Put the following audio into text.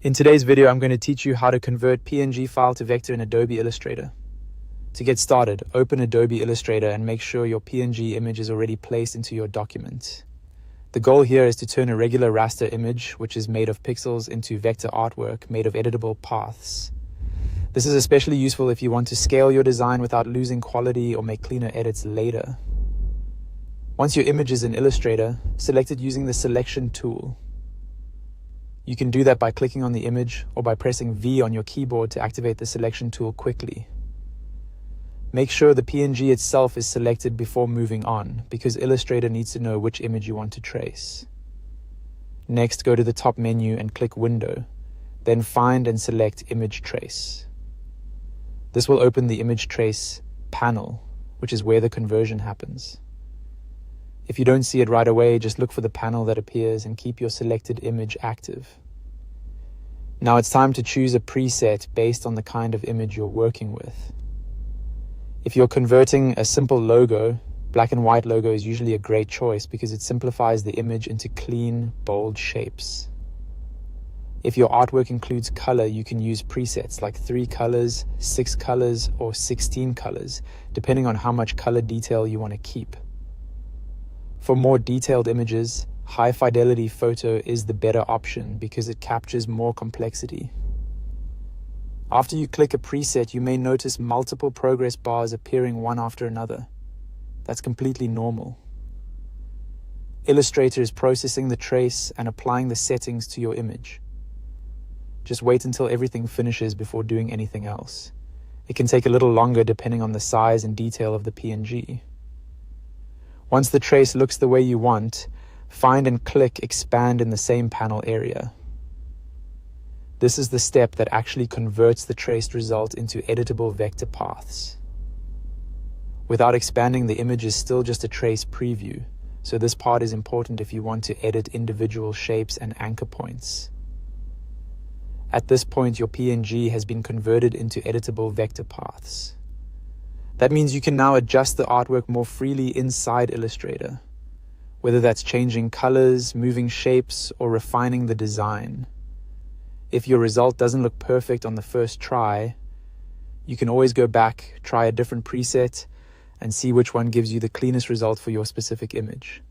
In today's video, I'm going to teach you how to convert PNG file to vector in Adobe Illustrator. To get started, open Adobe Illustrator and make sure your PNG image is already placed into your document. The goal here is to turn a regular raster image, which is made of pixels, into vector artwork made of editable paths. This is especially useful if you want to scale your design without losing quality or make cleaner edits later. Once your image is in Illustrator, select it using the selection tool. You can do that by clicking on the image or by pressing V on your keyboard to activate the selection tool quickly. Make sure the PNG itself is selected before moving on, because Illustrator needs to know which image you want to trace. Next, go to the top menu and click Window, then find and select Image Trace. This will open the Image Trace panel, which is where the conversion happens. If you don't see it right away, just look for the panel that appears and keep your selected image active. Now it's time to choose a preset based on the kind of image you're working with. If you're converting a simple logo, black and white logo is usually a great choice because it simplifies the image into clean, bold shapes. If your artwork includes color, you can use presets like 3 colors, 6 colors, or 16 colors, depending on how much color detail you want to keep. For more detailed images, high fidelity photo is the better option because it captures more complexity. After you click a preset, you may notice multiple progress bars appearing one after another. That's completely normal. Illustrator is processing the trace and applying the settings to your image. Just wait until everything finishes before doing anything else. It can take a little longer depending on the size and detail of the PNG. Once the trace looks the way you want, find and click Expand in the same panel area. This is the step that actually converts the traced result into editable vector paths. Without expanding, the image is still just a trace preview, so this part is important if you want to edit individual shapes and anchor points. At this point, your PNG has been converted into editable vector paths. That means you can now adjust the artwork more freely inside Illustrator, whether that's changing colors, moving shapes, or refining the design. If your result doesn't look perfect on the first try, you can always go back, try a different preset, and see which one gives you the cleanest result for your specific image.